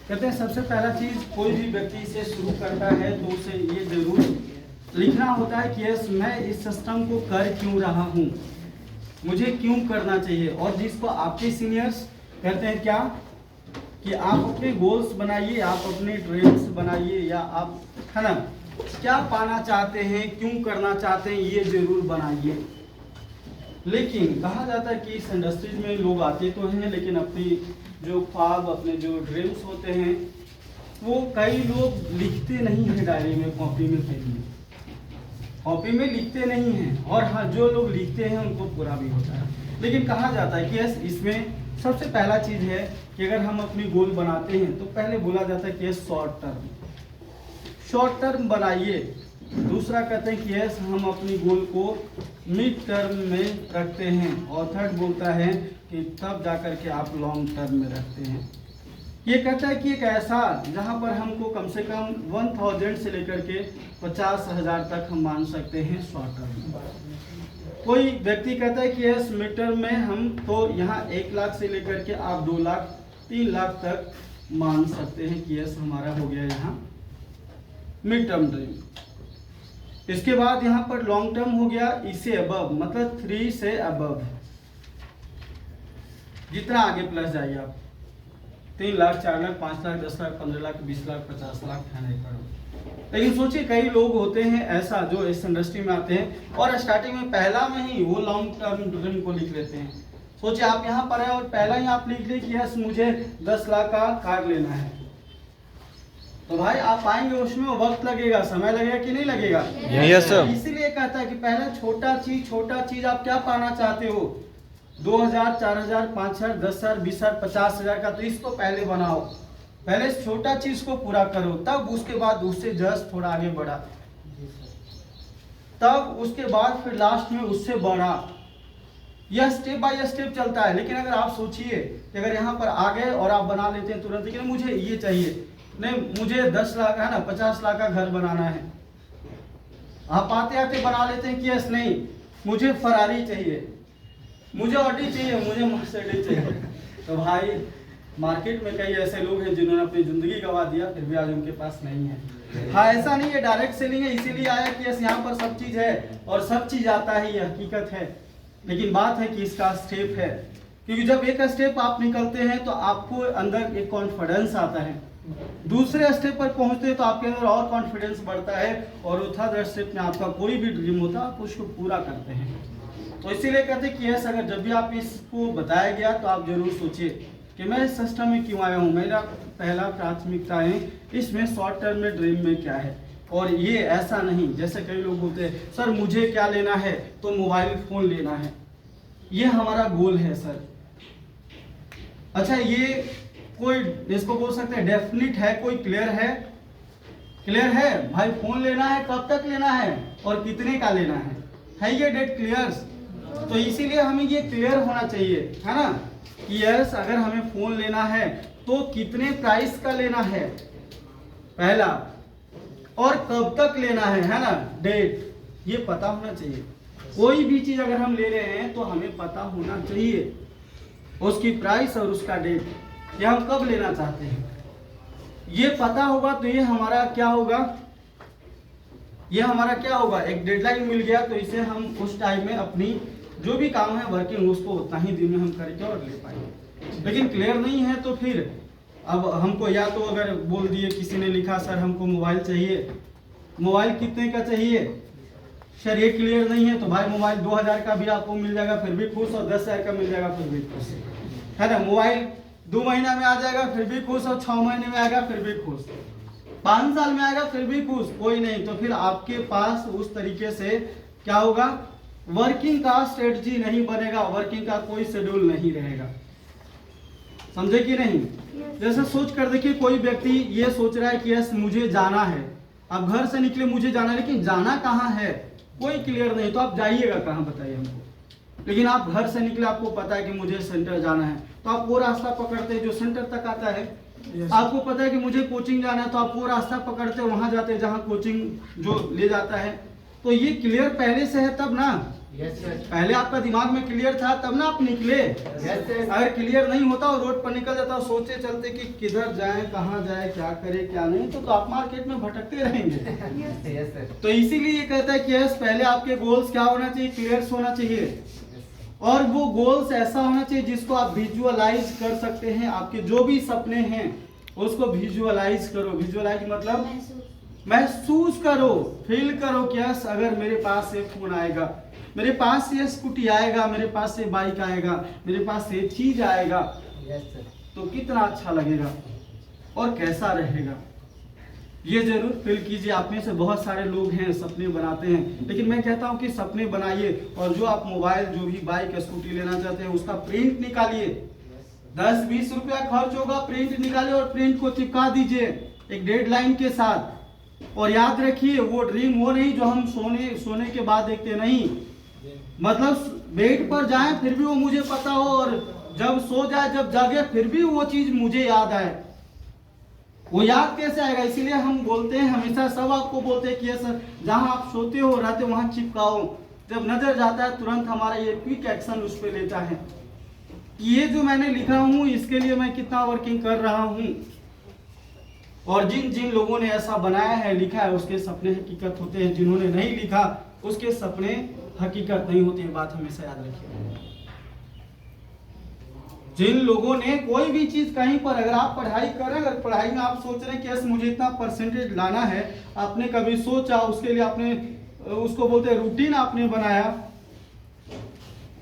कहते हैं सबसे पहला चीज कोई भी व्यक्ति इसे शुरू करता है तो उसे ये जरूर लिखना होता है कि यस मैं इस सिस्टम को कर क्यों रहा हूँ, मुझे क्यों करना चाहिए। और जिसको आपके सीनियर्स कहते हैं क्या कि आप अपने गोल्स बनाइए, आप अपने ड्रीम्स बनाइए, या आप है ना क्या पाना चाहते हैं, क्यों करना चाहते हैं, ये जरूर बनाइए। लेकिन कहा जाता है कि इस इंडस्ट्रीज में लोग आते तो हैं लेकिन अपनी जो ख्वाब, अपने जो ड्रीम्स होते हैं वो कई लोग लिखते नहीं हैं डायरी में, कॉपी में पेन में, कॉपी में लिखते नहीं हैं। और हाँ, जो लोग लिखते हैं उनको पूरा भी होता है। लेकिन कहा जाता है कि यस इसमें सबसे पहला चीज़ है कि अगर हम अपनी गोल बनाते हैं तो पहले बोला जाता है कि यस शॉर्ट टर्म बनाइए। दूसरा कहते हैं कि यस हम अपनी गोल को मिड टर्म में रखते हैं। और थर्ड बोलता है कि तब जाकर के आप लॉन्ग टर्म में रखते हैं। ये कहता है कि एक ऐसा जहाँ पर हमको कम से कम 1000 से लेकर के 50,000 तक हम मान सकते हैं शॉर्ट टर्म। कोई व्यक्ति कहता है कि यस मिड टर्म में हम तो यहाँ 1 लाख से लेकर के आप 2 लाख 3 लाख तक मान सकते हैं कि यस हमारा हो गया यहाँ मिड टर्म ड्रीम। इसके बाद यहाँ पर लॉन्ग टर्म हो गया इससे अबव, मतलब 3 से अबव, जितना आगे प्लस जाइए आप 3 लाख 4 लाख 5 लाख 10 लाख 15 लाख 20 लाख 50 लाख है नहीं करोड़। लेकिन सोचिए कई लोग होते हैं ऐसा जो इस इंडस्ट्री में आते हैं और स्टार्टिंग में पहला में ही वो लॉन्ग टर्म ड्रीम को लिख लेते हैं। सोचिए आप यहाँ पर है और पहला ही आप लिख ले कि यस मुझे 10 लाख का कार लेना है, तो भाई आप आएंगे उसमें वक्त लगेगा, समय लगेगा कि नहीं लगेगा? Yes sir. इसीलिए कहता है कि पहला छोटा चीज आप क्या पाना चाहते हो, 2000 4000 5000 10,000 20,000 50,000 का, तो इसको पहले बनाओ, पहले छोटा चीज को पूरा करो, तब उसके बाद उससे जस्ट थोड़ा आगे बढ़ा, तब उसके बाद फिर लास्ट में उससे बढ़ा। यह स्टेप बाय स्टेप चलता है। लेकिन अगर आप सोचिए कि अगर यहाँ पर आ गए और आप बना लेते हैं तुरंत, लेकिन मुझे ये चाहिए नहीं, मुझे 10 लाख है ना 50 लाख का घर बनाना है, आप आते आते बना लेते हैं कि यस नहीं मुझे फरारी चाहिए, मुझे ऑडी चाहिए, मुझे मर्सिडीज चाहिए। तो भाई मार्केट में कई ऐसे लोग हैं जिन्होंने अपनी जिंदगी गंवा दिया फिर भी आज उनके पास नहीं है। हाँ ऐसा नहीं है, डायरेक्ट सेलिंग है, इसीलिए आया कि यस यहाँ पर सब चीज है और सब चीज आता है, ये हकीकत है। लेकिन बात है कि इसका स्टेप है, क्योंकि जब एक स्टेप आप निकलते हैं तो आपको अंदर एक कॉन्फिडेंस आता है, दूसरे स्टेप पर पहुंचते हैं तो आपके अंदर और कॉन्फिडेंस बढ़ता है, और थर्ड स्टेप में आपका कोई भी ड्रीम होता है आप उसको पूरा करते हैं। तो इसीलिए कहते हैं कि यस अगर जब भी आप इसको बताया गया तो आप जरूर सोचिए कि मैं इस सिस्टम में क्यों आया हूँ, मेरा पहला प्राथमिकता है इसमें शॉर्ट टर्म में ड्रीम में क्या है। और ये ऐसा नहीं जैसे कई लोग बोलते हैं सर मुझे क्या लेना है तो मोबाइल फोन लेना है, ये हमारा गोल है सर। अच्छा ये कोई इसको बोल सकते हैं डेफिनेट है, कोई क्लियर है भाई फोन लेना है, कब तक लेना है और कितने का लेना है ये डेट क्लियर? तो इसीलिए हमें ये क्लियर होना चाहिए है ना कि यस अगर हमें फोन लेना है तो कितने प्राइस का लेना है पहला, और कब तक लेना है ना डेट, ये पता होना चाहिए। कोई भी चीज अगर हम ले रहे हैं तो हमें पता होना चाहिए उसकी प्राइस और उसका डेट, ये हम कब लेना चाहते हैं, ये पता होगा तो ये हमारा क्या होगा, एक डेडलाइन मिल गया तो इसे हम उस टाइम में अपनी जो भी काम है वर्किंग उसको उतना ही दिन में हम करके और ले पाएंगे। लेकिन क्लियर नहीं है तो फिर अब हमको या तो अगर बोल दिए किसी ने लिखा सर हमको मोबाइल चाहिए, मोबाइल कितने का चाहिए सर ये क्लियर नहीं है, तो भाई मोबाइल 2000 का भी आपको मिल जाएगा फिर भी खुश, और 10,000 का मिल जाएगा फिर भी खुश, है ना। मोबाइल 2 महीना में आ जाएगा फिर भी खुश, और 6 महीने में आएगा फिर भी खुश, 5 साल में आएगा फिर भी खुश, कोई नहीं। तो फिर आपके पास उस तरीके से क्या होगा, वर्किंग का स्ट्रेटजी नहीं बनेगा, वर्किंग का कोई शेड्यूल नहीं रहेगा, समझे कि नहीं। जैसे सोच कर देखिए कोई व्यक्ति ये सोच रहा है कि यस मुझे जाना है, आप घर से निकले मुझे जाना है, लेकिन जाना कहाँ है कोई क्लियर नहीं, तो आप जाइएगा कहाँ बताइए हमको। लेकिन आप घर से निकले आपको पता है कि मुझे सेंटर जाना है तो आप वो रास्ता पकड़ते हैं जो सेंटर तक आता है। आपको पता है कि मुझे कोचिंग जाना है तो आप वो रास्ता पकड़ते वहां जाते हैं जहां कोचिंग जो ले जाता है। तो ये क्लियर पहले से है तब ना, पहले आपका दिमाग में क्लियर था तब ना आप निकले। अगर क्लियर नहीं होता और रोड पर निकल जाता और सोचे चलते कि किधर जाए, कहाँ जाए, क्या करे क्या नहीं, तो आप मार्केट में भटकते रहेंगे। तो इसीलिए ये कहता है कि यस, पहले आपके गोल्स क्या होना चाहिए, क्लियर होना चाहिए, और वो गोल्स ऐसा होना चाहिए जिसको आप विजुअलाइज कर सकते हैं। आपके जो भी सपने हैं उसको विजुअलाइज करो। विजुअलाइज मतलब महसूस करो, फील करो कि यस, अगर मेरे पास एक फोन आएगा, मेरे पास ये स्कूटी आएगा, मेरे पास ये बाइक आएगा, मेरे पास ये चीज आएगा, तो कितना अच्छा लगेगा और कैसा रहेगा, ये जरूर फील कीजिए। आप में से बहुत सारे लोग हैं सपने बनाते हैं, लेकिन मैं कहता हूं कि सपने बनाइए और जो आप मोबाइल, जो भी बाइक, स्कूटी लेना चाहते हैं उसका प्रिंट निकालिए। 10-20 रुपया खर्च होगा, प्रिंट निकालिए और प्रिंट को चिपका दीजिए एक डेडलाइन के साथ। और याद रखिए, वो ड्रीम वो नहीं जो हम सोने के बाद देखते, नहीं, मतलब बेड पर जाएं फिर भी वो मुझे पता हो, और जब सो जाए, जब जागे फिर भी वो चीज मुझे याद आए। वो याद कैसे आएगा? इसीलिए हम बोलते हैं हमेशा, सब आपको बोलते हैं कि ये सर, जहां आप सोते हो रहते वहां चिपकाओ, जब नजर जाता है तुरंत हमारा ये क्विक एक्शन उस पर लेता है। ये जो मैंने लिखा हूं इसके लिए मैं कितना वर्किंग कर रहा हूं, और जिन जिन लोगों ने ऐसा बनाया है, लिखा है, उसके सपने हकीकत होते हैं। जिन्होंने नहीं लिखा उसके सपने हकीकत नहीं होती है। बात हमेशा याद रखिए। जिन लोगों ने कोई भी चीज कहीं पर, अगर आप पढ़ाई कर रहे हैं, अगर पढ़ाई में आप सोच रहे हैं कि यस मुझे इतना परसेंटेज लाना है, आपने कभी सोचा, उसके लिए आपने, उसको बोलते हैं रूटीन आपने बनाया,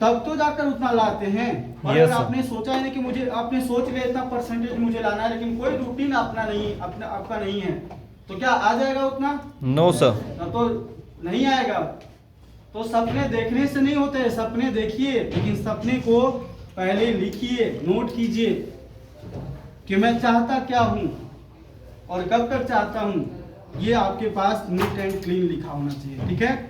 तब तो जाकर उतना लाते हैं। और अगर आपने सोचा है कि मुझे, आपने सोच लिया इतना परसेंटेज मुझे लाना है, लेकिन कोई रूटीन अपना नहीं, आपका नहीं है, तो क्या आ जाएगा उतना? नो सर, तो नहीं आएगा। तो सपने देखने से नहीं होते, सपने देखिए, लेकिन सपने को पहले लिखिए, नोट कीजिए कि मैं चाहता क्या हूं और कब तक चाहता हूं। ये आपके पास नीट एंड क्लीन लिखा होना चाहिए, ठीक है।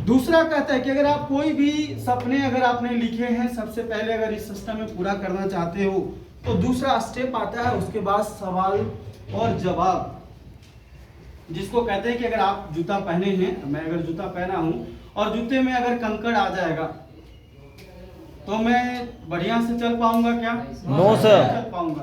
दूसरा कहता है कि अगर आप कोई भी सपने अगर आपने लिखे हैं, सबसे पहले अगर इस सिस्टम में पूरा करना चाहते हो, तो दूसरा स्टेप आता है, उसके बाद सवाल और जवाब, जिसको कहते हैं कि अगर आप जूता पहने हैं, मैं अगर जूता पहना हूं और जूते में अगर कंकड़ आ जाएगा तो मैं बढ़िया से चल पाऊंगा क्या? No sir. चल पाऊंगा।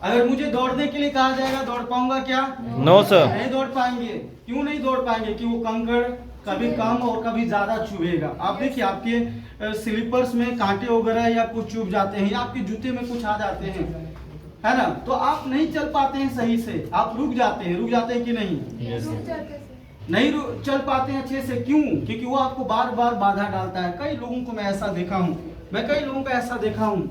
अगर मुझे दौड़ने के लिए कहा जाएगा, दौड़ पाऊंगा क्या? No sir. नहीं दौड़ पाएंगे। क्यों नहीं दौड़ पाएंगे? कि वो कंकड़ कभी कम और कभी ज्यादा चुभेगा। आप देखिए, आपके स्लीपर्स में कांटे वगैरह या कुछ चुभ जाते हैं, या आपके जूते में कुछ आ जाते हैं, है ना, तो आप नहीं चल पाते हैं सही से, आप रुक जाते हैं कि नहीं? नहीं चल पाते हैं अच्छे से। क्यों? क्योंकि वो आपको बार बार बाधा डालता है। कई लोगों को मैं ऐसा देखा हूं, कई लोगों को ऐसा देखा हूं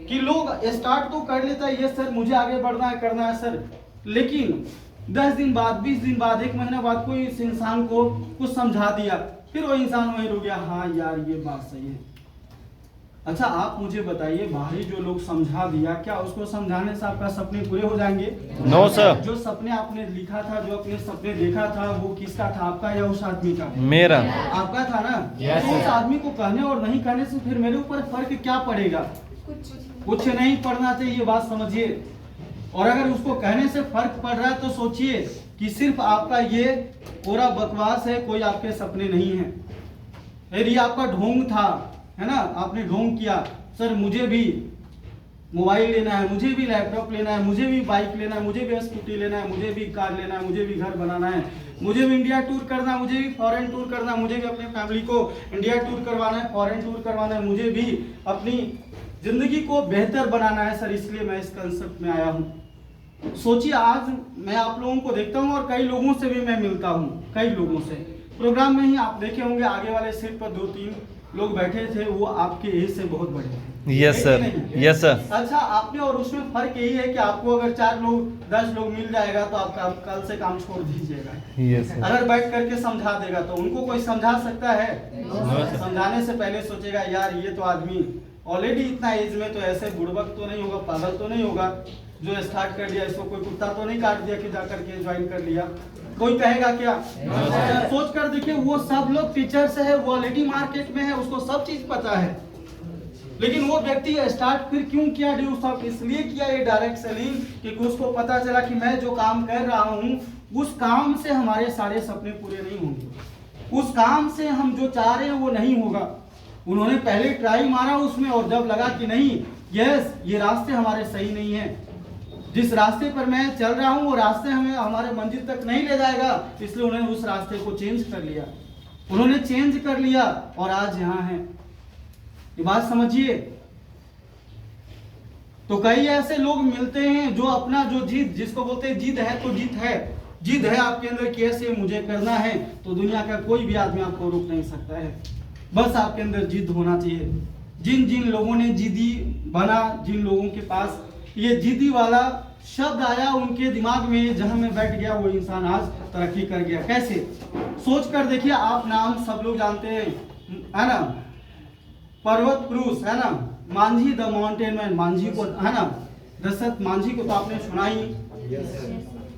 कि लोग स्टार्ट तो कर लेता है, ये सर मुझे आगे बढ़ना है, करना है सर, लेकिन 10 दिन बाद, 20 दिन बाद, 1 महीना बाद कोई इस इंसान को कुछ समझा दिया, फिर वो इंसान वहीं रुक गया। हाँ यार ये बात सही है। अच्छा आप मुझे बताइए, बाहरी जो लोग समझा दिया, क्या उसको समझाने से आपका सपने पूरे हो जाएंगे? No sir. जो सपने आपने लिखा था, जो अपने सपने देखा था, वो किसका था? आपका या उस आदमी का? मेरा। आपका था ना। तो उस आदमी को कहने और नहीं कहने से फिर मेरे ऊपर फर्क क्या पड़ेगा? कुछ नहीं पड़ना चाहिए, ये बात समझिए। और अगर उसको कहने से फर्क पड़ रहा है तो सोचिए कि सिर्फ आपका ये पूरा बकवास है, कोई आपके सपने नहीं है। फिर ये आपका ढोंग था, है ना, आपने ढोंग किया, सर मुझे भी मोबाइल लेना है, मुझे भी लैपटॉप लेना है, मुझे भी बाइक लेना है, मुझे भी स्कूटी लेना है, मुझे भी कार लेना है, मुझे भी घर बनाना है, मुझे भी इंडिया टूर करना है, मुझे भी फॉरेन टूर करना है, मुझे भी अपनी फैमिली को इंडिया टूर करवाना है, फॉरेन टूर करवाना है, मुझे भी अपनी जिंदगी को बेहतर बनाना है सर, इसलिए मैं इस कंसेप्ट में आया हूँ। सोचिए, आज मैं आप लोगों को देखता हूँ और कई लोगों से भी मैं मिलता हूँ, कई लोगों से। प्रोग्राम में ही आप देखे होंगे, आगे वाले सीट पर 2-3 लोग बैठे थे, वो आपके एज से बहुत बड़े थे। Yes sir, yes sir. अच्छा, आपने और उसमें फर्क यही है कि आपको अगर 4 लोग 10 लोग मिल जाएगा तो आप कल से काम छोड़ दीजिएगा। Yes sir. अगर बैठ करके समझा देगा तो उनको कोई समझा सकता है? समझाने से पहले सोचेगा यार ये तो आदमी ऑलरेडी इतना एज में, तो ऐसे बुड़बक तो नहीं होगा, पागल तो नहीं होगा जो स्टार्ट कर दिया, इसको कोई कुत्ता तो नहीं काट दिया कि जाकर के ज्वाइन कर लिया। कोई कहेगा क्या? सोच कर देखिए, वो सब लोग टीचर्स है, वो ऑलरेडी मार्केट में है, उसको सब चीज पता है, लेकिन वो व्यक्ति स्टार्ट फिर क्यों किया? इसलिए किया ये डायरेक्ट सेलिंग, क्योंकि उसको पता चला कि मैं जो काम कर रहा हूँ उस काम से हमारे सारे सपने पूरे नहीं होंगे। उस काम से हम जो चाह रहे हैं वो नहीं होगा। उन्होंने पहले ट्राई मारा उसमें, और जब लगा कि नहीं, यस, ये रास्ते हमारे सही नहीं है, जिस रास्ते पर मैं चल रहा हूँ वो रास्ते हमें हमारे मंजिल तक नहीं ले जाएगा, इसलिए उन्होंने उस रास्ते को चेंज कर लिया। उन्होंने चेंज कर लिया और आज यहाँ हैं। ये बात समझिए। तो कई ऐसे लोग मिलते हैं जो अपना जो जिद, जिसको बोलते हैं जिद है तो जीत है, जिद है आपके अंदर कि ऐसे मुझे करना है, तो दुनिया का कोई भी आदमी आपको रोक नहीं सकता है। बस आपके अंदर जिद होना चाहिए। जिन जिन लोगों ने जिदी बना, जिन लोगों के पास ये जिदी वाला शब्द आया, उनके दिमाग में जहां में बैठ गया, वो इंसान आज तरक्की कर गया। कैसे? सोच कर देखिए। आप नाम सब लोग जानते हैं, है ना, पर्वत पुरुष, है ना, Manjhi the mountain man, Manjhi को, है ना, दशरथ मांझी को तो आपने सुना ही।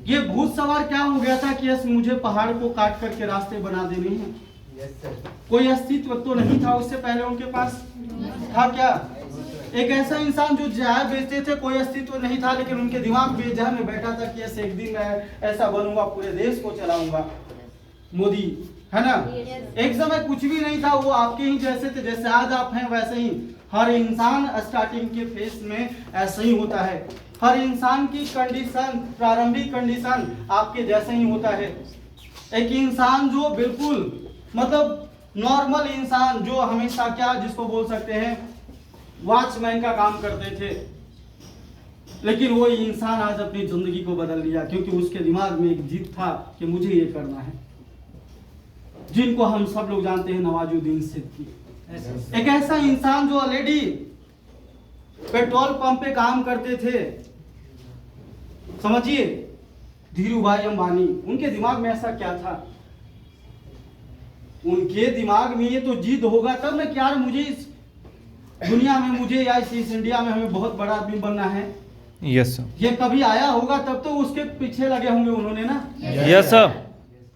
ये भूत सवार क्या हो गया था कि यस, मुझे पहाड़ को काट करके रास्ते बना देने हैं। कोई अस्तित्व तो नहीं था उससे पहले उनके पास, था क्या? एक ऐसा इंसान जो जहाज बेचते थे, कोई अस्तित्व नहीं था, लेकिन उनके दिमाग में जहां में बैठा था कि ऐसे एक दिन मैं ऐसा बनूंगा, पूरे देश को चलाऊंगा, मोदी, है ना। एक समय कुछ भी नहीं था, वो आपके ही जैसे थे, जैसे आज आप हैं वैसे ही। हर इंसान स्टार्टिंग के फेस में ऐसा ही होता है। हर इंसान की कंडीशन, प्रारंभिक कंडीशन आपके जैसे ही होता है। एक इंसान जो बिल्कुल मतलब नॉर्मल इंसान, जो हमेशा क्या, जिसको बोल सकते हैं वॉचमैन का काम करते थे, लेकिन वो इंसान आज अपनी जिंदगी को बदल लिया, क्योंकि उसके दिमाग में एक जिद था कि मुझे ये करना है। जिनको हम सब लोग जानते हैं नवाजुद्दीन सिद्दीकी, एक ऐसा इंसान जो ऑलरेडी पेट्रोल पंप पे काम करते थे, समझिए। धीरूभाई अंबानी, उनके दिमाग में ऐसा क्या था? उनके दिमाग में ये तो जिद होगा तब ना कि यार मुझे इस दुनिया में, मुझे या इस इंडिया में हमें बहुत बड़ा आदमी बनना है। Yes sir. ये कभी आया होगा तब तो उसके पीछे लगे होंगे उन्होंने ना। Yes sir.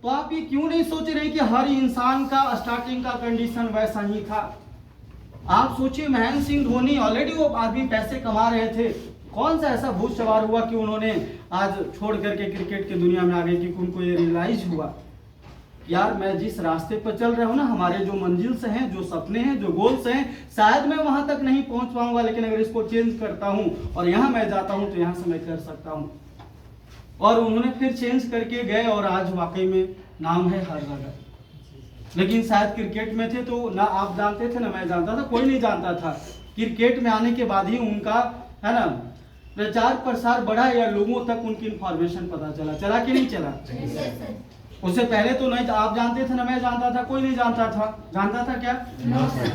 तो आप ये क्यों नहीं सोच रहे कि हर इंसान का स्टार्टिंग का कंडीशन वैसा ही था? आप सोचिए, महेंद्र सिंह धोनी, ऑलरेडी वो आदमी पैसे कमा रहे थे, कौन सा ऐसा भूत सवार हुआ कि उन्होंने आज छोड़ करके क्रिकेट की दुनिया में आ गए, कि उनको ये रियलाइज हुआ यार मैं जिस रास्ते पर चल रहा हूँ ना, हमारे जो मंजिल से हैं, जो सपने हैं, जो गोल्स हैं, शायद मैं वहां तक नहीं पहुंच पाऊंगा, लेकिन अगर इसको चेंज करता हूँ और यहाँ मैं जाता हूँ तो यहाँ से मैं कर सकता हूँ। और उन्होंने फिर चेंज करके गए और आज वाकई में नाम है हर जगह। लेकिन शायद क्रिकेट में थे तो ना आप जानते थे ना मैं जानता था, कोई नहीं जानता था। क्रिकेट में आने के बाद ही उनका, है ना, प्रचार प्रसार बढ़ा या लोगों तक उनकी इंफॉर्मेशन पता चला कि नहीं चला? उससे पहले तो नहीं, आप जानते थे ना मैं जानता था, कोई नहीं जानता था क्या?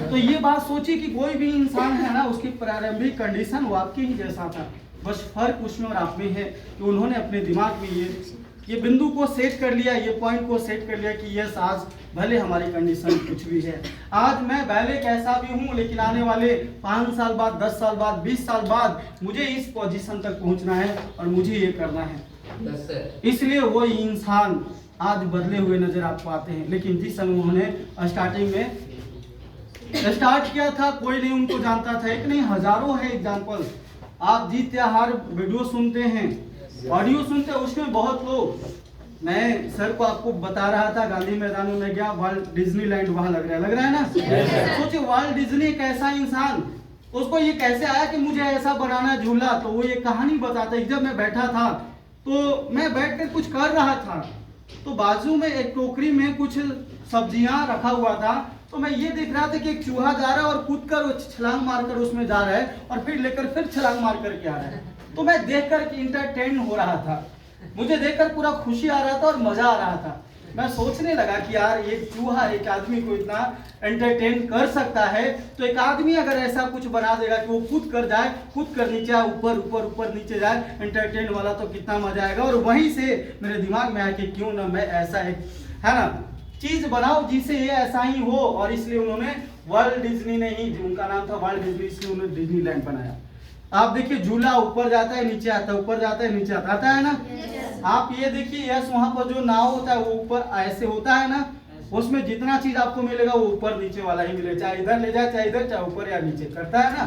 तो ये बात सोचिए कि कोई भी इंसान है ना, उसकी प्रारंभिक कंडीशन वो आपके ही जैसा था, बस फर्क उसमें और आप में है कि उन्होंने अपने दिमाग में ये बिंदु को सेट कर लिया, ये पॉइंट को सेट कर लिया कि यस, आज भले हमारी कंडीशन कुछ भी है, आज मैं भले कैसा भी हूँ, लेकिन आने वाले 5 साल बाद, 10 साल बाद, 20 साल बाद मुझे इस पोजीशन तक पहुँचना है और मुझे ये करना है। इसलिए वो इंसान आज बदले हुए नजर आपको आते हैं। लेकिन जिस समय उन्होंने स्टार्टिंग में स्टार्ट किया था, कोई नहीं उनको जानता था। एक नहीं, हजारों है एग्जाम्पल। आप जीत त्योहार वीडियो सुनते हैं, ऑडियो सुनते हैं, उसमें बहुत लोग, मैं सर को आपको बता रहा था, गांधी मैदान में गया, वर्ल्ड डिज्नीलैंड वहां लग रहा है ना। सोचिए, वर्ल्ड डिज्नी एक ऐसा इंसान, उसको ये कैसे आया कि मुझे ऐसा बनाना झूला, तो वो ये कहानी बताता है। जब मैं बैठा था तो मैं बैठकर कुछ कर रहा था, तो बाजू में एक टोकरी में कुछ सब्जियां रखा हुआ था, तो मैं ये देख रहा था कि एक चूहा जा रहा है और कूद कर छलांग मारकर उसमें जा रहा है और फिर लेकर फिर छलांग मार करके आ रहा है। तो मैं देखकर इंटरटेन हो रहा था, मुझे देखकर पूरा खुशी आ रहा था और मजा आ रहा था। मैं सोचने लगा कि यार एक चूहा एक आदमी को इतना एंटरटेन कर सकता है, तो एक आदमी अगर ऐसा कुछ बना देगा कि वो कूद कर जाए, कूद कर नीचे आए, ऊपर ऊपर ऊपर नीचे जाए, एंटरटेन वाला, तो कितना मजा आएगा। और वहीं से मेरे दिमाग में आया कि क्यों ना मैं ऐसा एक, है ना, चीज बनाओ जिससे ये ऐसा ही हो। और इसलिए उन्होंने वर्ल्ड डिज्नी नहीं, उनका नाम था वर्ल्ड डिज्नी, इसलिए उन्होंने डिज्नीलैंड बनाया। आप देखिए, झूला ऊपर जाता है नीचे आता है, ऊपर जाता है नीचे आता है ना। आप ये देखिए, यस, वहां पर जो नाव होता है वो ऊपर ऐसे होता है ना, उसमें जितना चीज आपको मिलेगा वो ऊपर नीचे वाला ही मिलेगा, चाहे इधर ले जाए, चाहे इधर, चाहे ऊपर या नीचे, करता है ना,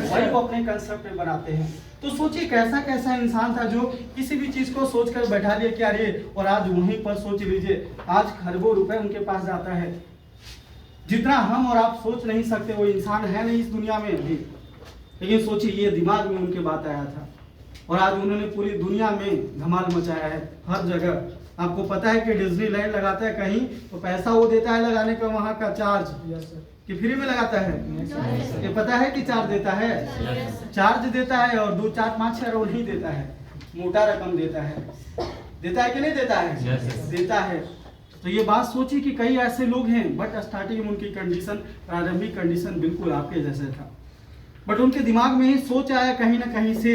वही वो अपने कंसेप्ट में बनाते हैं। तो सोचिए कैसा कैसा इंसान था जो किसी भी चीज को सोच कर बैठा दिया कि अरे, और आज वहीं पर सोच लीजिए आज खरबों रुपए उनके पास जाता है। जितना हम और आप सोच नहीं सकते वो इंसान है नहीं इस दुनिया में अभी, लेकिन सोचिए ये दिमाग में उनके बात आया था और आज उन्होंने पूरी दुनिया में धमाल मचाया है हर जगह। आपको पता है कि डिज्नीलैंड लगाता है कहीं तो पैसा वो देता है लगाने का, वहां का चार्ज कि फ्री में लगाता है, ये पता है कि चार्ज देता है, चार्ज देता है और 2, 4, 5 करोड़ नहीं देता है, मोटा रकम देता है, देता है कि नहीं देता है, देता है। तो ये बात सोचिए कि कई ऐसे लोग हैं बट स्टार्टिंग में उनकी कंडीशन, प्रारंभिक कंडीशन बिल्कुल आपके जैसे था, बट उनके दिमाग में ही सोच आया कहीं ना कहीं से,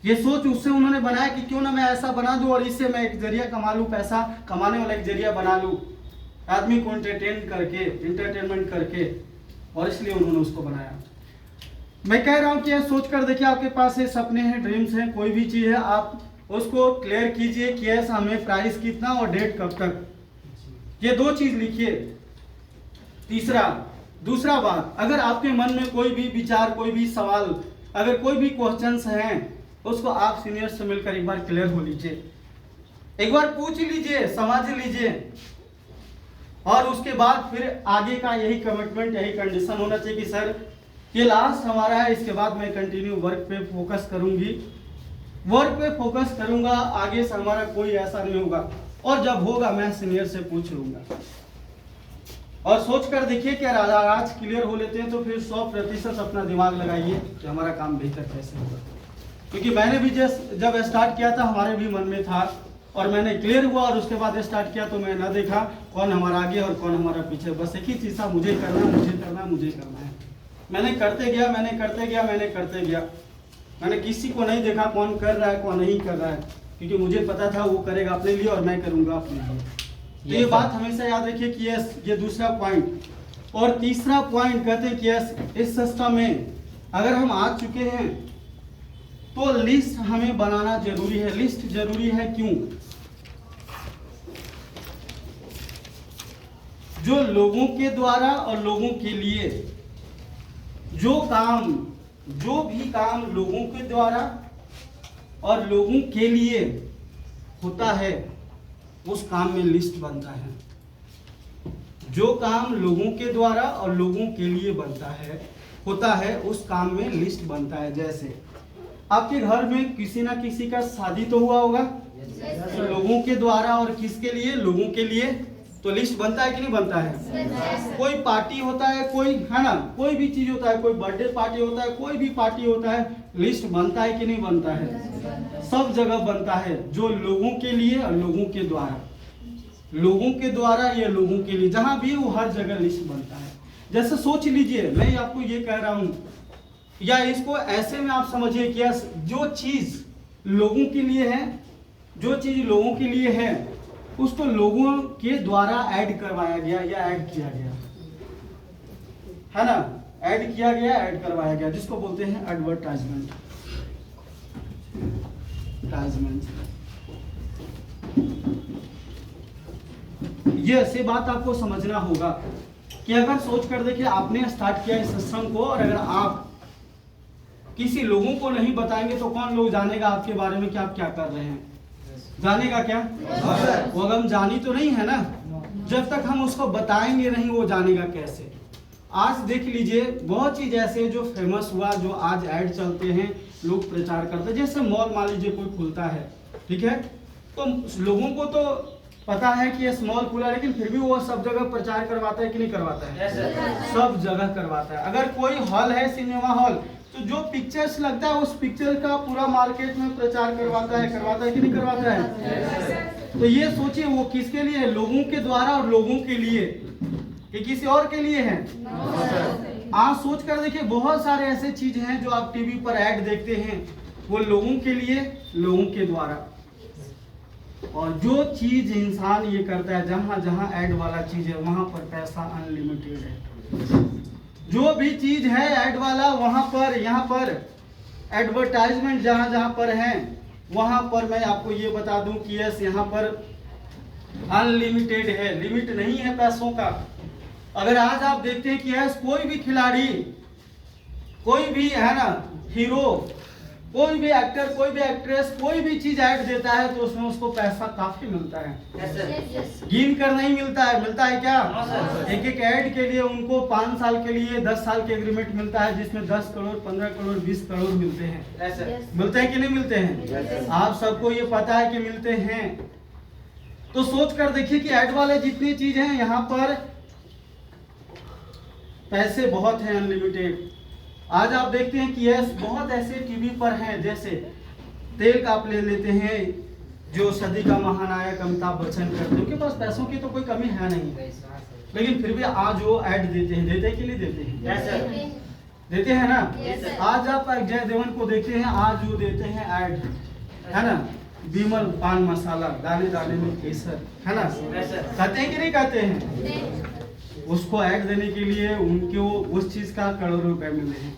ये सोच उससे उन्होंने बनाया कि क्यों ना मैं ऐसा बना दूं और इससे मैं एक जरिया कमा लूं, पैसा कमाने वाला एक जरिया बना लूं आदमी को एंटरटेनमेंट करके, और इसलिए उन्होंने उसको बनाया। मैं कह रहा हूं कि सोच कर देखिए आपके पास ये सपने हैं, ड्रीम्स हैं, कोई भी चीज है आप उसको क्लियर कीजिए कि ऐसा हमें प्राइस कितना और डेट कब तक, ये 2 चीज लिखिए। दूसरा बात, अगर आपके मन में कोई भी विचार, कोई भी सवाल, अगर कोई भी क्वेश्चंस हैं उसको आप सीनियर से मिलकर एक बार क्लियर हो लीजिए, एक बार पूछ लीजिए, समझ लीजिए, और उसके बाद फिर आगे का यही कमिटमेंट, यही कंडीशन होना चाहिए कि सर ये लास्ट हमारा है, इसके बाद मैं कंटिन्यू वर्क पे फोकस करूंगी, वर्क पे फोकस करूंगा, आगे से हमारा कोई ऐसा नहीं होगा, और जब होगा मैं सीनियर से पूछ लूंगा। और सोच कर देखिए कि आज क्लियर हो लेते हैं तो फिर 100% अपना दिमाग लगाइए कि हमारा काम बेहतर कैसे होगा, क्योंकि मैंने भी जब स्टार्ट किया था हमारे भी मन में था, और मैंने क्लियर हुआ और उसके बाद स्टार्ट किया तो मैं ना देखा कौन हमारा आगे और कौन हमारा पीछे, बस एक ही चीज था, मुझे करना है। मैंने करते गया, मैंने किसी को नहीं देखा कौन कर रहा है कौन नहीं कर रहा है, क्योंकि मुझे पता था वो करेगा अपने लिए और मैं करूंगा अपने लिए। तो ये बात हमेशा याद रखिए कि यस, ये दूसरा पॉइंट। और तीसरा पॉइंट कहते हैं कि यस, इस सिस्टम में अगर हम आ चुके हैं तो लिस्ट हमें बनाना जरूरी है। लिस्ट जरूरी है क्यों? जो लोगों के द्वारा और लोगों के लिए जो भी काम लोगों के द्वारा और लोगों के लिए होता है उस काम में लिस्ट बनता है। जो काम लोगों के द्वारा और लोगों के लिए होता है उस काम में लिस्ट बनता है। जैसे आपके घर में किसी ना किसी का शादी तो हुआ होगा, तो लोगों के द्वारा और किसके लिए? लोगों के लिए, तो लिस्ट बनता है कि नहीं बनता है? कोई पार्टी होता है, कोई है ना, कोई भी चीज होता है, कोई बर्थडे पार्टी होता है, कोई भी पार्टी होता है, लिस्ट बनता है कि नहीं बनता है? सब जगह बनता है, जो लोगों के लिए और लोगों के द्वारा या लोगों के लिए, जहां भी वो हर जगह लिस्ट बनता है। जैसे सोच लीजिए, मैं आपको ये कह रहा हूं, या इसको ऐसे में आप समझिए कि जो चीज लोगों के लिए है उसको लोगों के द्वारा ऐड करवाया गया या ऐड किया गया, है ना, ऐड किया गया, ऐड करवाया गया, जिसको बोलते हैं एडवर्टाइजमेंट। ये ऐसी बात आपको समझना होगा कि अगर सोच कर देखिए आपने स्टार्ट किया इस सिस्टम को, और अगर आप किसी लोगों को नहीं बताएंगे तो कौन लोग जानेगा आपके बारे में कि आप क्या कर रहे हैं? जानेगा क्या? वो अगर हम जानी तो नहीं है ना, जब तक हम उसको बताएंगे नहीं वो जानेगा कैसे? आज देख लीजिए बहुत चीज ऐसे है जो फेमस हुआ, जो आज ऐड चलते हैं, लोग प्रचार करते हैं। जैसे मॉल मान लीजिए कोई खुलता है, ठीक है, तो लोगों को तो पता है कि ये मॉल खुला, लेकिन फिर भी वो सब जगह प्रचार करवाता है कि नहीं करवाता है? सब जगह करवाता है। अगर कोई हॉल है, सिनेमा हॉल, तो जो पिक्चर्स लगता है उस पिक्चर का पूरा मार्केट में प्रचार करवाता है कि नहीं करवाता है? तो ये सोचिए वो किसके लिए है? लोगों के द्वारा और लोगों के लिए, कि किसी और के लिए है? आप सोच कर देखिए बहुत सारे ऐसे चीज हैं जो आप टीवी पर ऐड देखते हैं, वो लोगों के लिए, लोगों के द्वारा। और जो चीज इंसान ये करता है, जहां जहां ऐड वाला चीज है वहां पर पैसा अनलिमिटेड है। जो भी चीज है ऐड वाला, वहां पर, यहाँ पर एडवर्टाइजमेंट जहां जहां पर है, वहां पर मैं आपको ये बता दूं कि यस, यहाँ पर अनलिमिटेड है, लिमिट नहीं है पैसों का। अगर आज आप देखते हैं कि कोई भी खिलाड़ी, कोई भी है ना हीरो, कोई भी एक्टर, कोई भी एक्ट्रेस, कोई भी चीज ऐड देता है तो उसमें उसको पैसा काफी मिलता है। गिन कर नहीं मिलता है, मिलता है क्या? एक एक ऐड के लिए उनको 5 साल के लिए 10 साल के एग्रीमेंट मिलता है, जिसमें 10 करोड़ 15 करोड़ 20 करोड़ मिलते हैं। मिलते हैं कि नहीं मिलते हैं? आप सबको ये पता है कि मिलते हैं। तो सोच कर देखिए कि ऐड वाले जितनी चीज हैं यहाँ पर पैसे बहुत हैं, अनलिमिटेड। आज आप देखते हैं कि बहुत ऐसे टीवी पर हैं, जैसे तेल का आप ले लेते हैं, जो सदी का महानायक अमिताभ बच्चन करते हैं, उनके पास पैसों की तो कोई कमी है नहीं, लेकिन फिर भी आज वो ऐड देते हैं। देते कि नहीं देते हैं? कैसे देते हैं ना? आज आप जय देवगन को देखते हैं, आज वो देते हैं ऐड, है ना, विमल पान मसाला, दाने दाने में केसर, है ना, कहते हैं कि नहीं कहते हैं? उसको ऐड देने के लिए उनको उस चीज का करोड़ों रुपए मिलते हैं।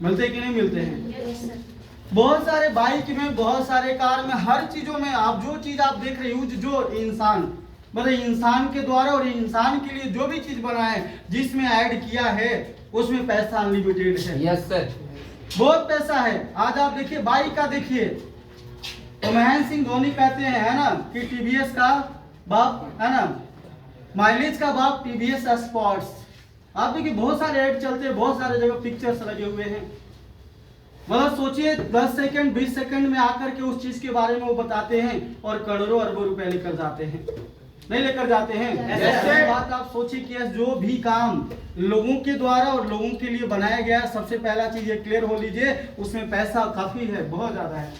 मिलते कि नहीं मिलते हैं? बहुत सारे बाइक में, बहुत सारे कार में, हर चीजों में आप जो चीज आप देख रहे हो, जो इंसान मतलब इंसान के द्वारा और इंसान के लिए जो भी चीज बना है, जिसमें ऐड किया है, उसमें पैसा अनलिमिटेड है। यस सर, बहुत पैसा है। आज आप देखिए बाइक का, देखिए तो महेंद्र सिंह धोनी कहते हैं, है ना, कि टीवीएस का बाप, है ना, माइलेज का बाप टीवीएस स्पोर्ट्स। आप देखिए बहुत सारे ऐड चलते हैं, बहुत सारे जगह पिक्चर्स लगे हुए हैं। मतलब सोचिए 10 सेकंड 20 सेकंड में आकर के उस चीज के बारे में वो बताते हैं और करोड़ों अरबों रुपए लेकर जाते हैं। नहीं लेकर जाते हैं? ऐसे बात आप सोचिए कि जो भी काम लोगों के द्वारा और लोगों के लिए बनाया गया है, सबसे पहला चीज ये क्लियर हो लीजिए, उसमें पैसा काफी है, बहुत ज्यादा है,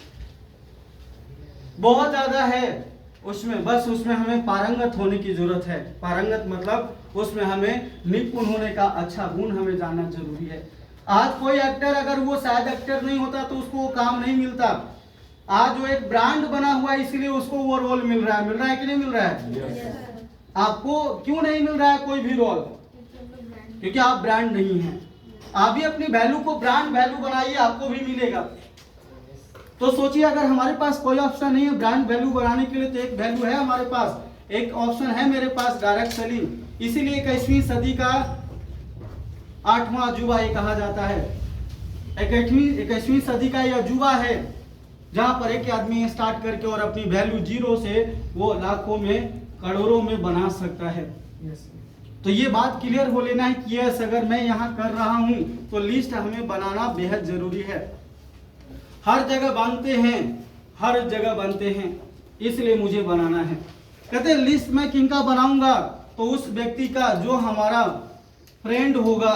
बहुत ज्यादा है उसमें। बस उसमें हमें पारंगत होने की जरूरत है। पारंगत मतलब उसमें हमें निपुण होने का अच्छा गुण हमें जानना जरूरी है। आज कोई एक्टर, अगर वो शायद एक्टर नहीं होता तो उसको वो काम नहीं मिलता। आज वो एक ब्रांड बना हुआ है, इसलिए उसको वो रोल मिल रहा है कि नहीं मिल रहा है? आपको क्यों नहीं मिल रहा है कोई भी रोल? क्योंकि आप ब्रांड नहीं हैं। आप भी अपनी वैल्यू को ब्रांड वैल्यू बनाइए, आपको भी मिलेगा। तो सोचिए अगर हमारे पास कोई ऑप्शन नहीं है ब्रांड वैल्यू बनाने के लिए, तो एक वैल्यू है हमारे पास, एक ऑप्शन है मेरे पास, डायरेक्ट सेलिंग। इसीलिए 21वीं सदी का 8वां अजूबा ये कहा जाता है। 21वीं सदी का यह अजूबा है, जहां पर एक आदमी स्टार्ट करके और अपनी वैल्यू जीरो से वो लाखों में करोड़ों में बना सकता है। तो ये बात क्लियर हो लेना है कि यस, अगर मैं यहाँ कर रहा हूँ तो लिस्ट हमें बनाना बेहद जरूरी है। हर जगह बनते हैं, हर जगह बनते हैं, इसलिए मुझे बनाना है। कहते हैं लिस्ट मैं किनका बनाऊंगा? तो उस व्यक्ति का जो हमारा फ्रेंड होगा,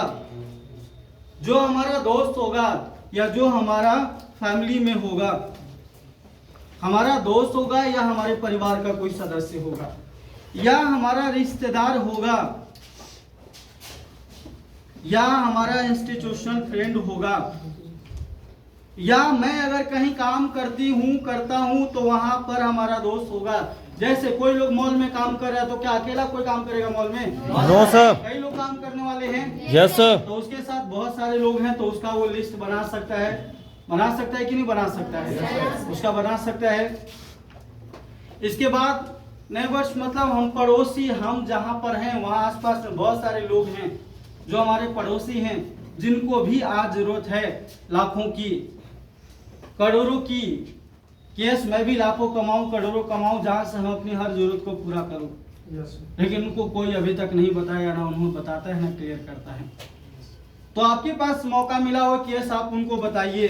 जो हमारा दोस्त होगा, या जो हमारा फैमिली में होगा, हमारा दोस्त होगा, या हमारे परिवार का कोई सदस्य होगा, या हमारा रिश्तेदार होगा, या हमारा इंस्टीट्यूशनल फ्रेंड होगा, या मैं अगर कहीं काम करता हूं तो वहां पर हमारा दोस्त होगा। जैसे कोई लोग मॉल में काम कर रहा है, तो क्या अकेला कोई काम करेगा मॉल में? No sir. कई लोग काम करने वाले हैं। Yes sir. तो उसके साथ बहुत सारे लोग हैं, तो उसका वो लिस्ट बना सकता है। बना सकता है कि नहीं बना सकता है? उसका बना सकता है। इसके बाद नेबर्स मतलब हम पड़ोसी, हम जहां पर हैं वहां आसपास में बहुत सारे लोग हैं जो हमारे पड़ोसी हैं, जिनको भी आज जरूरत है लाखों की, करोड़ों की। केस मैं भी लाखों कमाऊं, करोड़ों कमाऊं, जहां से हम अपनी हर जरूरत को पूरा करूं। लेकिन उनको कोई अभी तक नहीं बताया, ना उन्होंने बताता है ना क्लियर करता है। तो आपके पास मौका मिला हो केस, आप उनको बताइए,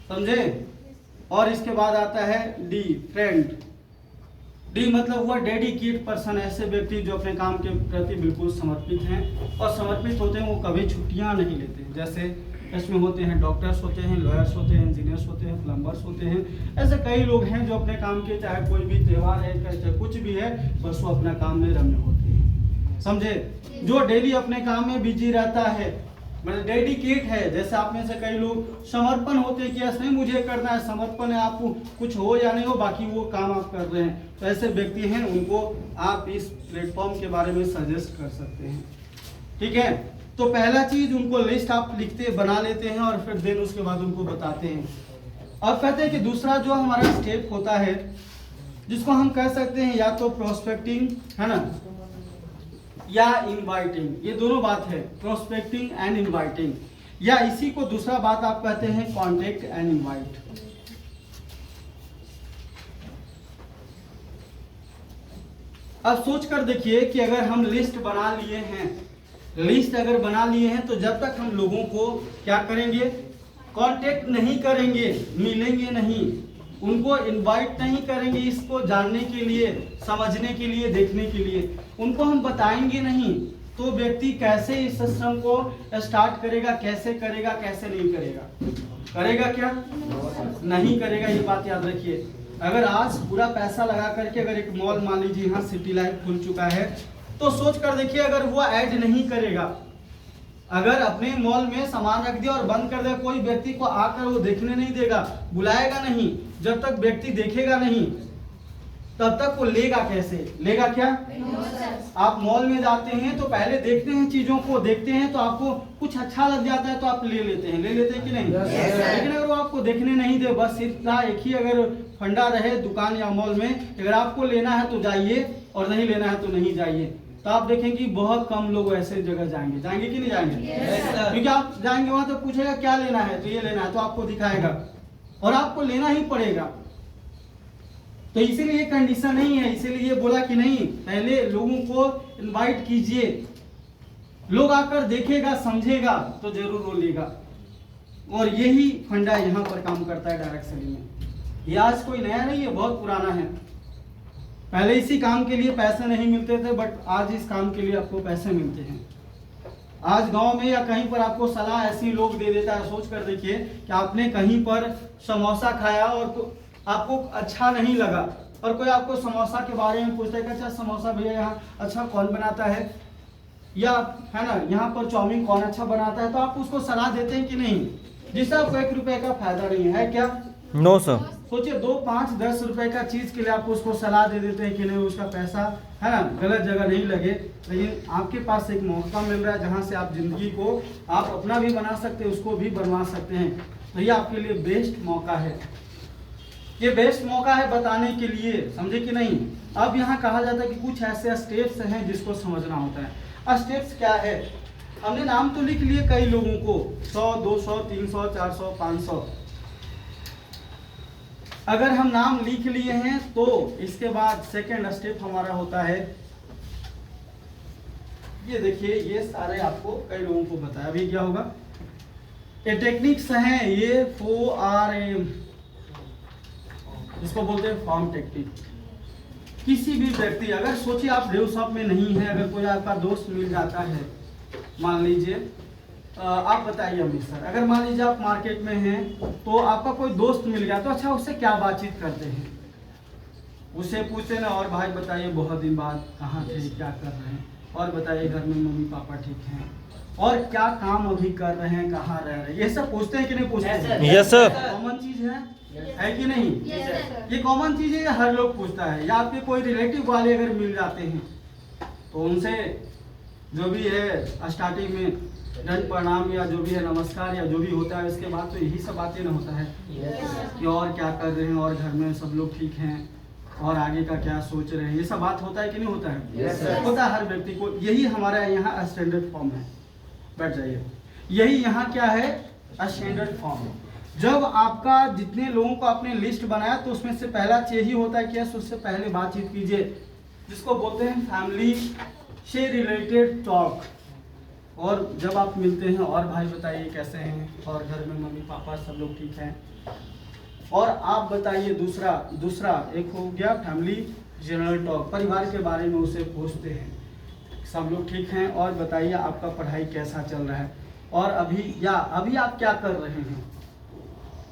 समझे? और इसके बाद आता है डी, फ्रेंड। डी मतलब हुआ डेडिकेट पर्सन, ऐसे व्यक्ति जो अपने काम के प्रति बिल्कुल समर्पित हैं, और समर्पित होते हैं वो कभी छुट्टियां नहीं लेते। जैसे इसमें होते हैं डॉक्टर्स होते हैं, लॉयर्स होते हैं, इंजीनियर्स होते हैं, प्लम्बर्स होते हैं। ऐसे कई लोग हैं जो अपने काम के, चाहे कोई भी त्योहार है, चाहे कुछ भी है, बस वो अपना काम में रम्य होते हैं, समझे? जो डेली अपने काम में बिजी रहता है, मतलब डेडिकेट है। जैसे आप में से कई लोग समर्पण होते हैं कि ऐसा नहीं मुझे करना है, समर्पण है, आपको कुछ हो या नहीं हो, बाकी वो काम आप कर रहे हैं। तो ऐसे व्यक्ति हैं, उनको आप इस प्लेटफॉर्म के बारे में सजेस्ट कर सकते हैं, ठीक है? तो पहला चीज उनको लिस्ट आप लिखते बना लेते हैं, और फिर देन उसके बाद उनको बताते हैं। अब कहते हैं कि दूसरा जो हमारा स्टेप होता है जिसको हम कह सकते हैं या तो प्रोस्पेक्टिंग, है ना, या इनवाइटिंग। ये दोनों बात है, प्रोस्पेक्टिंग एंड इनवाइटिंग, या इसी को दूसरा बात आप कहते हैं कॉन्टेक्ट एंड इनवाइट। अब सोच कर देखिए कि अगर हम लिस्ट बना लिए हैं, लिस्ट अगर बना लिए हैं, तो जब तक हम लोगों को क्या करेंगे, कांटेक्ट नहीं करेंगे, मिलेंगे नहीं, उनको इनवाइट नहीं करेंगे, इसको जानने के लिए, समझने के लिए, देखने के लिए, उनको हम बताएंगे नहीं, तो व्यक्ति कैसे इस सिस्टम को स्टार्ट करेगा, कैसे करेगा, कैसे नहीं करेगा, करेगा क्या, नहीं करेगा। ये बात याद रखिए। अगर आज पूरा पैसा लगा करके अगर एक मॉल मान लीजिए यहाँ सिटी लाइफ खुल चुका है, तो सोच कर देखिए अगर वो ऐड नहीं करेगा, अगर अपने मॉल में सामान रख दिया और बंद कर दिया, कोई व्यक्ति को आकर वो देखने नहीं देगा, बुलाएगा नहीं, जब तक व्यक्ति देखेगा नहीं तब तक वो लेगा कैसे, लेगा क्या। आप मॉल में जाते हैं तो पहले देखते हैं चीजों को, देखते हैं तो आपको कुछ अच्छा लग जाता है तो आप ले लेते हैं, ले लेते हैं कि नहीं। लेकिन अगर वो आपको देखने नहीं दे, बस सिर्फ एक ही अगर फंडा रहे दुकान या मॉल में, अगर आपको लेना है तो जाइए और नहीं लेना है तो नहीं जाइए, तो आप देखेंगे कि बहुत कम लोग ऐसे जगह जाएंगे, जाएंगे कि नहीं जाएंगे। क्योंकि आप जाएंगे वहां तो पूछेगा क्या लेना है, तो ये लेना है, तो आपको दिखाएगा और आपको लेना ही पड़ेगा। तो इसीलिए ये कंडीशन नहीं है, इसीलिए बोला कि नहीं, पहले लोगों को इनवाइट कीजिए, लोग आकर देखेगा, समझेगा तो जरूर वो लेगा। और यही फंडा यहाँ पर काम करता है डायरेक्ट सेलिंग में। ये आज कोई नया नहीं है, बहुत पुराना है। पहले इसी काम के लिए पैसे नहीं मिलते थे, बट आज इस काम के लिए आपको पैसे मिलते हैं। आज गांव में या कहीं पर आपको सलाह ऐसी लोग दे देता है, सोच कर देखिए कि आपने कहीं पर समोसा खाया और आपको अच्छा नहीं लगा, और कोई आपको समोसा के बारे में पूछता है कि अच्छा समोसा भैया यहाँ अच्छा कौन बनाता है, या है ना यहाँ पर चाउमीन कौन अच्छा बनाता है, तो आप उसको सलाह देते हैं कि नहीं, जिससे आपको 1 रुपए का फायदा नहीं है क्या। No sir. सोचिए 2, 5, 10 रुपए का चीज के लिए आप उसको सलाह दे देते हैं कि नहीं, उसका पैसा है ना गलत जगह नहीं लगे। लेकिन आपके पास एक मौका मिल रहा है जहां से आप जिंदगी को आप अपना भी बना सकते हैं, उसको भी बनवा सकते हैं। तो ये आपके लिए बेस्ट मौका है, ये बेस्ट मौका है बताने के लिए, समझे कि नहीं। अब यहाँ कहा जाता है कि कुछ ऐसे स्टेप्स हैं जिसको समझना होता है। स्टेप्स क्या है, हमने नाम तो लिख लिए कई लोगों को, 100, 200, 300, 400, 500। अगर हम नाम लिख लिए हैं तो इसके बाद सेकेंड स्टेप हमारा होता है, ये देखिए, ये सारे आपको कई लोगों को बताया भी क्या होगा, ये टेक्निक्स हैं, ये 4RM, जिसको बोलते हैं फॉर्म टेक्निक। किसी भी व्यक्ति, अगर सोचिए आप रेव शॉप में नहीं है, अगर कोई आपका दोस्त मिल जाता है, मान लीजिए आप बताइए अमित सर, अगर मान लीजिए आप मार्केट में हैं तो आपका कोई दोस्त मिल गया, तो अच्छा उससे क्या बातचीत करते हैं, उससे पूछते ना, और भाई बताइए बहुत दिन बाद कहाँ थे, क्या कर रहे हैं, और बताइए घर में मम्मी पापा ठीक हैं, और क्या काम अभी कर रहे हैं, कहाँ रह रहे हैं, ये सब पूछते हैं कि नहीं पूछते हैं। Yes sir. कॉमन चीज है कि नहीं। ये कॉमन चीज है, हर लोग पूछता है। या आपके कोई रिलेटिव वाले अगर मिल जाते हैं तो उनसे जो भी है स्टार्टिंग में दंड प्रणाम या जो भी है नमस्कार या जो भी होता है, इसके बाद तो यही सब बातें ना होता है कि और क्या कर रहे हैं, और घर में सब लोग ठीक हैं, और आगे का क्या सोच रहे हैं, ये सब बात होता है कि नहीं होता है। होता है हर व्यक्ति को। यही हमारा यहाँ स्टैंडर्ड फॉर्म है, बैठ जाइए। यही यहाँ क्या है, स्टैंडर्ड फॉर्म। जब आपका जितने लोगों को आपने लिस्ट बनाया तो उसमें से पहला चीज ही होता है कि उससे पहले बातचीत कीजिए, जिसको बोलते हैं फैमिली से रिलेटेड टॉक। और जब आप मिलते हैं, और भाई बताइए कैसे हैं, और घर में मम्मी पापा सब लोग ठीक हैं, और आप बताइए, दूसरा एक हो गया फैमिली जनरल टॉक, परिवार के बारे में उसे पूछते हैं, सब लोग ठीक हैं, और बताइए आपका पढ़ाई कैसा चल रहा है, और अभी आप क्या कर रहे हैं।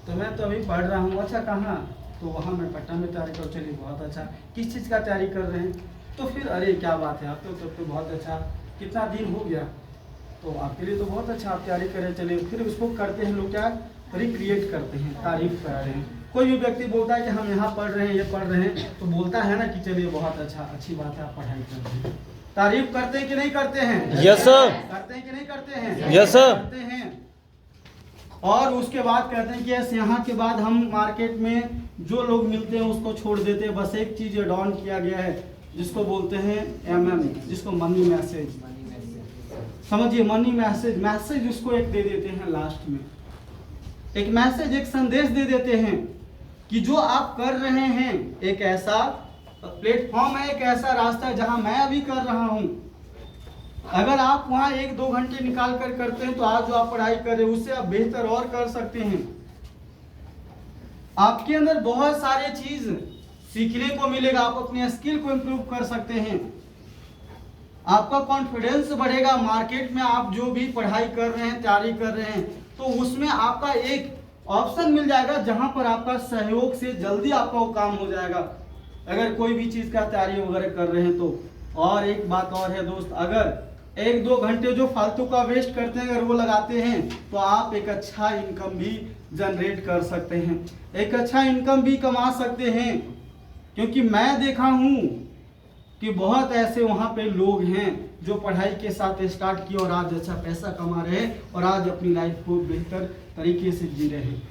तो मैं तो अभी पढ़ रहा हूँ। अच्छा कहाँ, तो वहाँ मैं पटना में तैयारी कर। चलिए बहुत अच्छा, किस चीज़ का तैयारी कर रहे हैं, तो फिर अरे क्या बात है, आप तो बहुत अच्छा, कितना दिन हो गया, तो आपके लिए तो बहुत अच्छा, आप तैयारी करें। चलिए फिर उसको करते हैं लोग क्या, रिक्रिएट करते हैं, तारीफ करते हैं। कोई भी व्यक्ति बोलता है कि हम यहाँ पढ़ रहे हैं, ये पढ़ रहे हैं, तो बोलता है ना कि चलिए बहुत अच्छा, अच्छी बात है, आप पढ़ाई कर रहे हैं। तारीफ करते हैं कि नहीं करते हैं। Yes sir. करते हैं कि नहीं करते हैं। Yes sir. करते हैं। और उसके बाद कहते हैं कि यस यहाँ के बाद हम मार्केट में जो लोग मिलते हैं उसको छोड़ देते हैं। बस एक चीज ऐड ऑन किया गया है जिसको बोलते हैं MM, जिसको मनी मैसेज। समझिए, मनी मैसेज, मैसेज उसको एक दे देते हैं लास्ट में, एक मैसेज, एक संदेश दे देते हैं कि जो आप कर रहे हैं एक ऐसा प्लेटफॉर्म है, एक ऐसा रास्ता है जहां मैं अभी कर रहा हूं। अगर आप वहां 1-2 घंटे निकाल कर करते हैं तो आज जो आप पढ़ाई कर रहे हैं उससे आप बेहतर और कर सकते हैं। आपके अंदर बहुत सारे चीज सीखने को मिलेगा, आप अपने स्किल को इम्प्रूव कर सकते हैं, आपका कॉन्फिडेंस बढ़ेगा। मार्केट में आप जो भी पढ़ाई कर रहे हैं, तैयारी कर रहे हैं, तो उसमें आपका एक ऑप्शन मिल जाएगा जहां पर आपका सहयोग से जल्दी आपका वो काम हो जाएगा, अगर कोई भी चीज का तैयारी वगैरह कर रहे हैं तो। और एक बात और है दोस्त, अगर 1-2 घंटे जो फालतू का वेस्ट करते हैं अगर वो लगाते हैं तो आप एक अच्छा इनकम भी जनरेट कर सकते हैं, एक अच्छा इनकम भी कमा सकते हैं। क्योंकि मैं देखा हूं कि बहुत ऐसे वहां पे लोग हैं जो पढ़ाई के साथ स्टार्ट किए और आज अच्छा पैसा कमा रहे हैं और आज अपनी लाइफ को बेहतर तरीके से जी रहे हैं।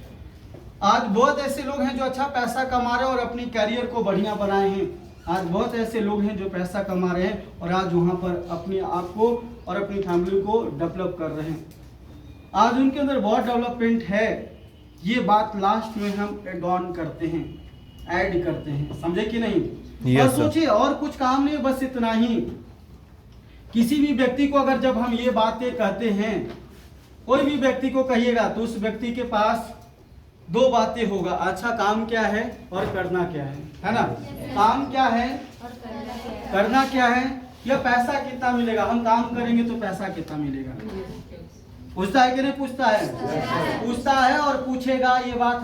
आज बहुत ऐसे लोग हैं जो अच्छा पैसा कमा रहे हैं और अपनी करियर को बढ़िया बनाए हैं। आज बहुत ऐसे लोग हैं जो पैसा कमा रहे हैं और आज वहाँ पर अपने आप को और अपनी फैमिली को डेवलप कर रहे हैं। आज उनके अंदर बहुत डेवलपमेंट है। ये बात लास्ट में हम एड ऑन करते हैं, ऐड करते हैं, समझे कि नहीं? Yes, और sir. सोचिए, और कुछ काम नहीं, बस इतना ही। किसी भी व्यक्ति को अगर जब हम ये बातें कहते हैं, कोई भी व्यक्ति को कहिएगा तो उस व्यक्ति के पास 2 बातें होगा, अच्छा काम क्या है और करना क्या है ना? काम क्या है, करना क्या है, या पैसा कितना मिलेगा, हम काम करेंगे तो पैसा कितना मिलेगा। पूछता है कि नहीं पूछता है? पूछता है और पूछेगा, ये बात